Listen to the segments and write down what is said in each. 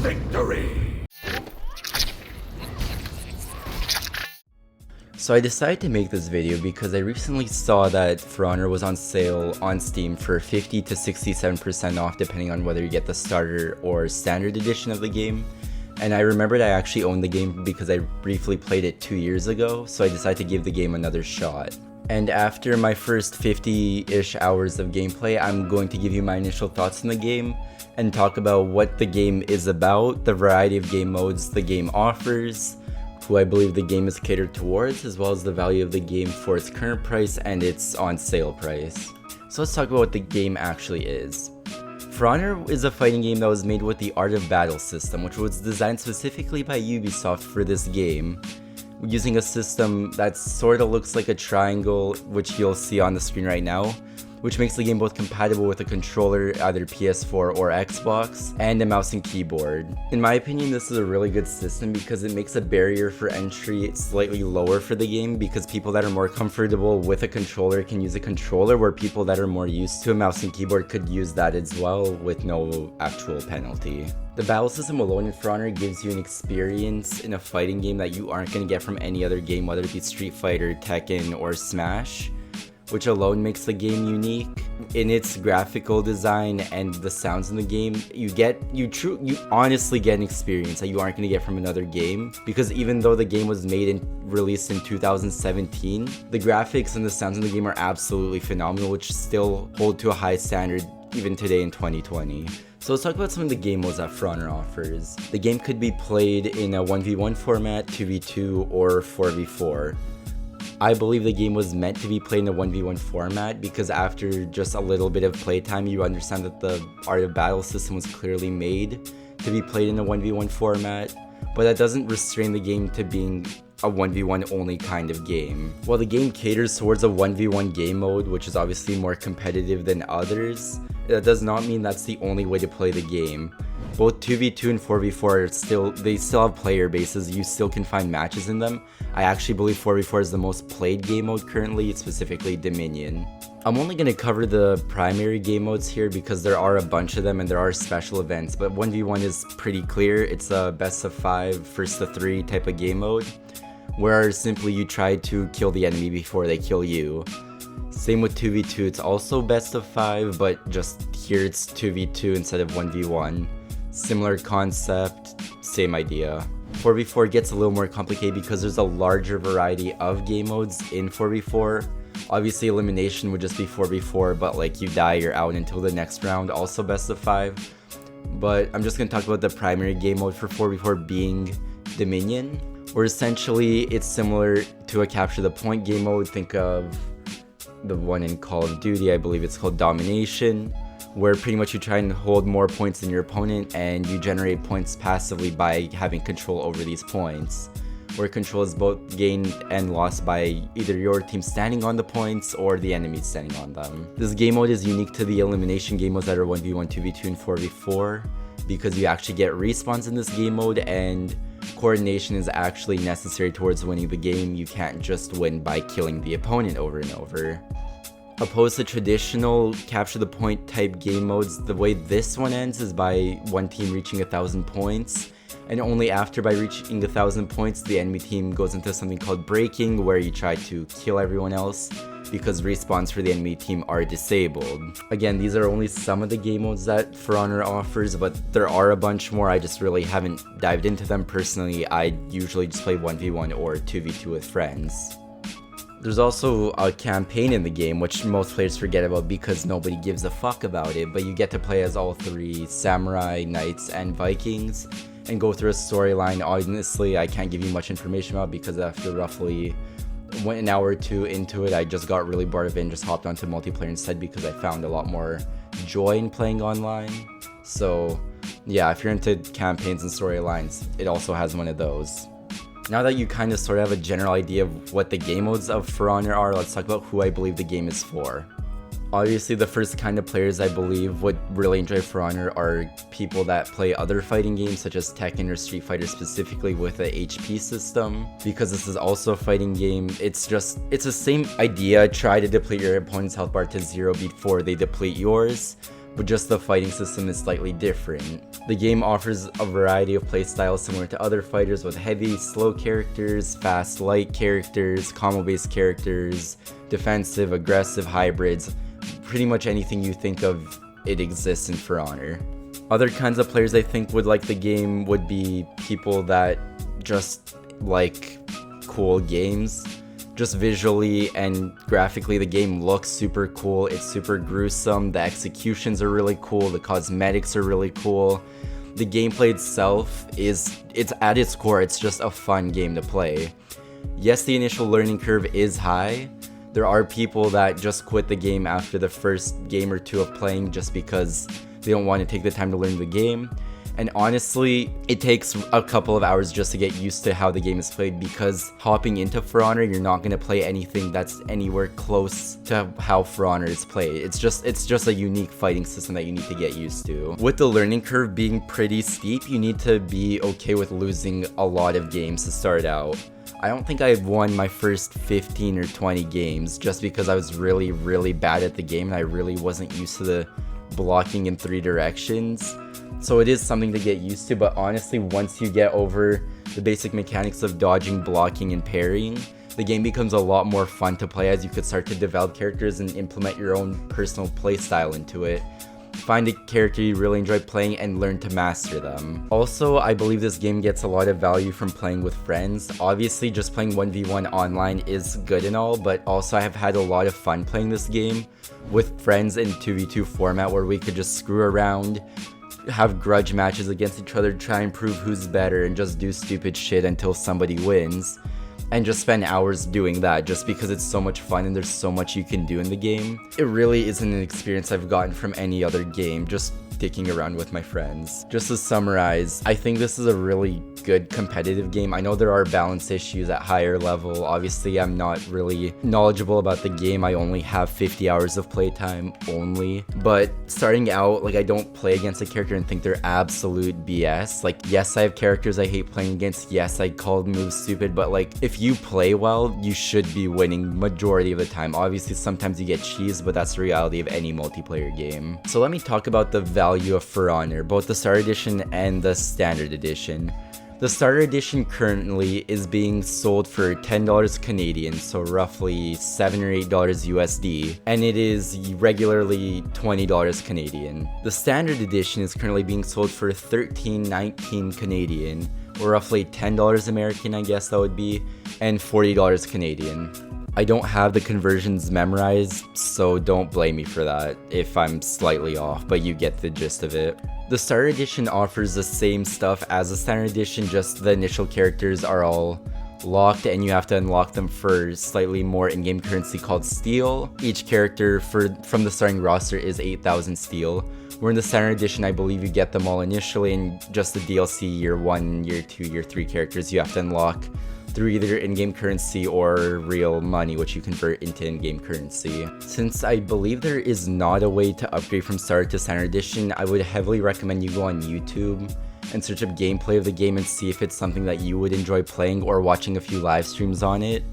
Victory! So I decided to make this video because I recently saw that For Honor was on sale on Steam for 50 to 67% off depending on whether you get the starter or standard edition of the game. And I remembered I actually owned the game because I briefly played it 2 years ago, so I decided to give the game another shot. And after my first 50-ish hours of gameplay, I'm going to give you my initial thoughts on the game and talk about what the game is about, the variety of game modes the game offers, who I believe the game is catered towards, as well as the value of the game for its current price and its on sale price. So let's talk about what the game actually is. For Honor is a fighting game that was made with the Art of Battle system, which was designed specifically by Ubisoft for this game, using a system that sort of looks like a triangle, which you'll see on the screen right now, which makes the game both compatible with a controller, either PS4 or Xbox, and a mouse and keyboard. In my opinion, this is a really good system because it makes a barrier for entry slightly lower for the game, because people that are more comfortable with a controller can use a controller, where people that are more used to a mouse and keyboard could use that as well with no actual penalty. The battle system alone in For Honor gives you an experience in a fighting game that you aren't going to get from any other game, whether it be Street Fighter, Tekken, or Smash, which alone makes the game unique. In its graphical design and the sounds in the game, you honestly get an experience that you aren't going to get from another game, because even though the game was made and released in 2017, the graphics and the sounds in the game are absolutely phenomenal, which still hold to a high standard even today in 2020. So let's talk about some of the game modes that For Honor offers. The game could be played in a 1v1 format, 2v2, or 4v4. I believe the game was meant to be played in a 1v1 format because after just a little bit of playtime, you understand that the Art of Battle system was clearly made to be played in a 1v1 format, but that doesn't restrain the game to being a 1v1 only kind of game. While the game caters towards a 1v1 game mode, which is obviously more competitive than others, that does not mean that's the only way to play the game. Both 2v2 and 4v4 they still have player bases. You still can find matches in them. I actually believe 4v4 is the most played game mode currently, specifically Dominion. I'm only going to cover the primary game modes here because there are a bunch of them and there are special events, but 1v1 is pretty clear. It's a best of 5, first to 3 type of game mode, where simply you try to kill the enemy before they kill you. Same with 2v2, it's also best of 5, but just here it's 2v2 instead of 1v1. Similar concept, same idea. 4v4 gets a little more complicated because there's a larger variety of game modes in 4v4. Obviously elimination would just be 4v4, but like you die, you're out until the next round, also best of 5. But I'm just going to talk about the primary game mode for 4v4 being Dominion, where essentially it's similar to a capture the point game mode. Think of the one in Call of Duty, I believe it's called Domination, where pretty much you try and hold more points than your opponent and you generate points passively by having control over these points, where control is both gained and lost by either your team standing on the points or the enemy standing on them. This game mode is unique to the elimination game modes that are 1v1, 2v2, and 4v4 because you actually get respawns in this game mode and coordination is actually necessary towards winning the game. You can't just win by killing the opponent over and over. Opposed to traditional capture the point type game modes, the way this one ends is by one team reaching 1,000 points, and only after by reaching 1,000 points the enemy team goes into something called breaking, where you try to kill everyone else because respawns for the enemy team are disabled. Again, these are only some of the game modes that For Honor offers, but there are a bunch more. I just really haven't dived into them personally. I usually just play 1v1 or 2v2 with friends. There's also a campaign in the game, which most players forget about because nobody gives a fuck about it, but you get to play as all 3 samurai, knights, and Vikings, and go through a storyline. Honestly, I can't give you much information about because after roughly an hour or 2 into it, I just got really bored of it and just hopped onto multiplayer instead because I found a lot more joy in playing online. So yeah, if you're into campaigns and storylines, it also has one of those. Now that you kind of sort of have a general idea of what the game modes of For Honor are, let's talk about who I believe the game is for. Obviously, the first kind of players I believe would really enjoy For Honor are people that play other fighting games such as Tekken or Street Fighter, specifically with a HP system. Because this is also a fighting game, it's the same idea. Try to deplete your opponent's health bar to 0 before they deplete yours, but just the fighting system is slightly different. The game offers a variety of playstyles similar to other fighters, with heavy, slow characters, fast, light characters, combo-based characters, defensive, aggressive, hybrids. Pretty much anything you think of, it exists in For Honor. Other kinds of players I think would like the game would be people that just like cool games. Just visually and graphically, the game looks super cool. It's super gruesome. The executions are really cool. The cosmetics are really cool. The gameplay itself it's at its core, it's just a fun game to play. Yes, the initial learning curve is high. There are people that just quit the game after the first game or two of playing just because they don't want to take the time to learn the game. And honestly, it takes a couple of hours just to get used to how the game is played, because hopping into For Honor, you're not going to play anything that's anywhere close to how For Honor is played. It's just a unique fighting system that you need to get used to. With the learning curve being pretty steep, you need to be okay with losing a lot of games to start out. I don't think I've won my first 15 or 20 games just because I was really, really bad at the game and I really wasn't used to the blocking in 3 directions. So it is something to get used to, but honestly, once you get over the basic mechanics of dodging, blocking, and parrying, the game becomes a lot more fun to play as you could start to develop characters and implement your own personal playstyle into it. Find a character you really enjoy playing and learn to master them. Also, I believe this game gets a lot of value from playing with friends. Obviously, just playing 1v1 online is good and all, but also I have had a lot of fun playing this game with friends in 2v2 format where we could just screw around, have grudge matches against each other, try and prove who's better, and just do stupid shit until somebody wins. And just spend hours doing that just because it's so much fun and there's so much you can do in the game. It really isn't an experience I've gotten from any other game, just dicking around with my friends. Just to summarize, I think this is a really good competitive game. I know there are balance issues at higher level. Obviously, I'm not really knowledgeable about the game. I only have 50 hours of playtime only. But starting out, like, I don't play against a character and think they're absolute BS. Like, yes, I have characters I hate playing against. Yes, I called moves stupid, but like, if you play well, you should be winning majority of the time. Obviously, sometimes you get cheesed, but that's the reality of any multiplayer game. So let me talk about the value of For Honor, both the Starter Edition and the Standard Edition. The Starter Edition currently is being sold for $10 Canadian, so roughly $7 or $8 USD, and it is regularly $20 Canadian. The Standard Edition is currently being sold for $13.19 Canadian, or roughly $10 American, I guess that would be, and $40 Canadian. I don't have the conversions memorized, so don't blame me for that if I'm slightly off, but you get the gist of it. The Starter Edition offers the same stuff as the Standard Edition, just the initial characters are all locked and you have to unlock them for slightly more in-game currency called Steel. Each character from the starting roster is 8,000 Steel. Where in the Standard Edition, I believe you get them all initially, and just the DLC Year 1, Year 2, Year 3 characters you have to unlock through either in-game currency or real money, which you convert into in-game currency. Since I believe there is not a way to upgrade from Starter to Standard Edition, I would heavily recommend you go on YouTube and search up gameplay of the game and see if it's something that you would enjoy playing, or watching a few live streams on it,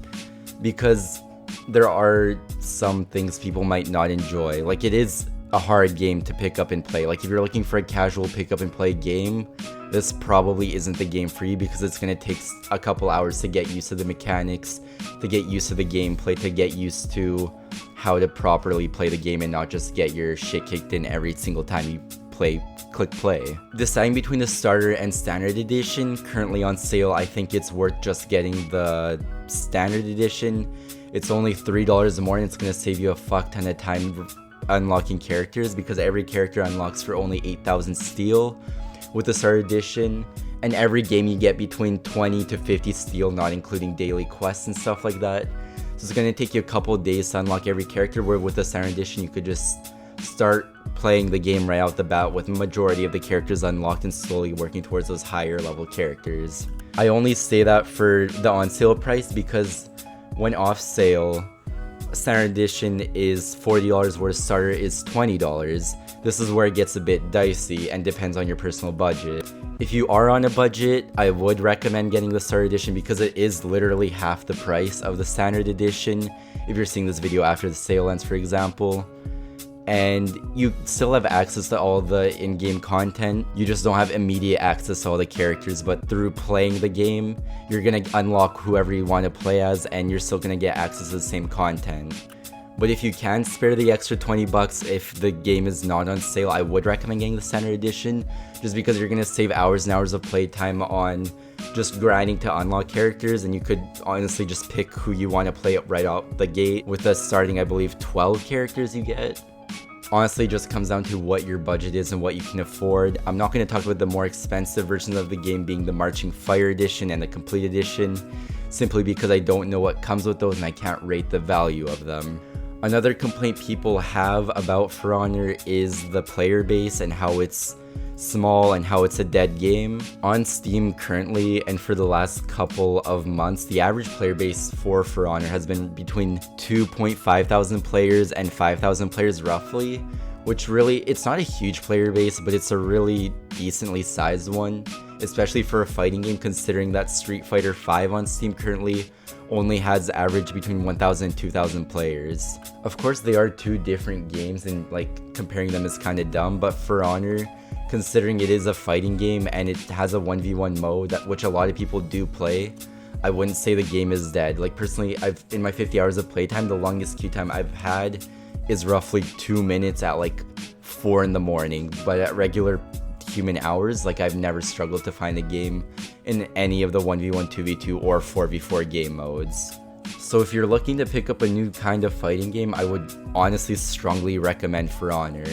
because there are some things people might not enjoy. Like, it is a hard game to pick up and play. Like, if you're looking for a casual pick up and play game, this probably isn't the game for you, because it's going to take a couple hours to get used to the mechanics, to get used to the gameplay, to get used to how to properly play the game and not just get your shit kicked in every single time you click play. Deciding between the Starter and Standard Edition, currently on sale, I think it's worth just getting the Standard Edition. It's only $3 more and it's going to save you a fuck ton of time unlocking characters, because every character unlocks for only 8,000 Steel with the Starter Edition, and every game you get between 20 to 50 Steel, not including daily quests and stuff like that. So it's going to take you a couple of days to unlock every character, where with the Standard Edition you could just start playing the game right out the bat with the majority of the characters unlocked and slowly working towards those higher level characters. I only say that for the on sale price because when off sale, Standard Edition is $40 whereas Starter is $20. This is where it gets a bit dicey and depends on your personal budget. If you are on a budget, I would recommend getting the Starter Edition because it is literally half the price of the Standard Edition if you're seeing this video after the sale ends, for example. And you still have access to all the in-game content, you just don't have immediate access to all the characters, but through playing the game, you're gonna unlock whoever you want to play as and you're still gonna get access to the same content. But if you can spare the extra 20 bucks if the game is not on sale, I would recommend getting the Standard Edition, just because you're gonna save hours and hours of playtime on just grinding to unlock characters, and you could honestly just pick who you want to play right out the gate with the starting, I believe, 12 characters you get. Honestly, it just comes down to what your budget is and what you can afford. I'm not going to talk about the more expensive versions of the game being the Marching Fire Edition and the Complete Edition, simply because I don't know what comes with those and I can't rate the value of them. Another complaint people have about For Honor is the player base and how it's small and how it's a dead game. On Steam currently and for the last couple of months, the average player base for Honor has been between 2.5 thousand players and 5,000 players roughly, which really, it's not a huge player base, but it's a really decently sized one, especially for a fighting game, considering that Street Fighter V on Steam currently only has average between 1,000 and 2,000 players. Of course, they are two different games and like comparing them is kind of dumb, but For Honor, considering it is a fighting game and it has a 1v1 mode, which a lot of people do play, I wouldn't say the game is dead. Like personally, in my 50 hours of playtime, the longest queue time I've had is roughly 2 minutes at like 4 in the morning, but at regular human hours, like I've never struggled to find a game in any of the 1v1, 2v2, or 4v4 game modes. So if you're looking to pick up a new kind of fighting game, I would honestly strongly recommend For Honor.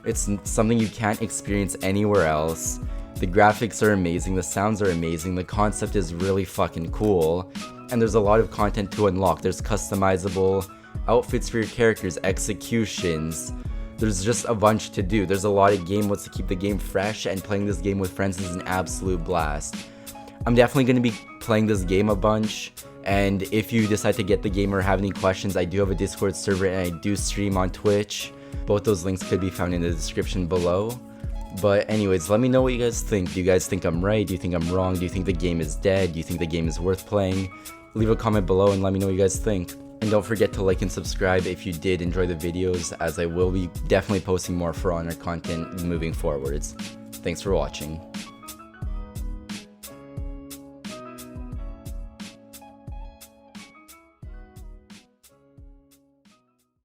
It's something you can't experience anywhere else. The graphics are amazing, the sounds are amazing, the concept is really fucking cool, and there's a lot of content to unlock. There's customizable outfits for your characters, executions, there's just a bunch to do. There's a lot of game modes to keep the game fresh, and playing this game with friends is an absolute blast. I'm definitely going to be playing this game a bunch, and if you decide to get the game or have any questions, I do have a Discord server and I do stream on Twitch. Both those links could be found in the description below. But anyways, let me know what you guys think. Do you guys think I'm right? Do you think I'm wrong? Do you think the game is dead? Do you think the game is worth playing? Leave a comment below and let me know what you guys think. And don't forget to like and subscribe if you did enjoy the videos, as I will be definitely posting more For Honor content moving forwards. Thanks for watching.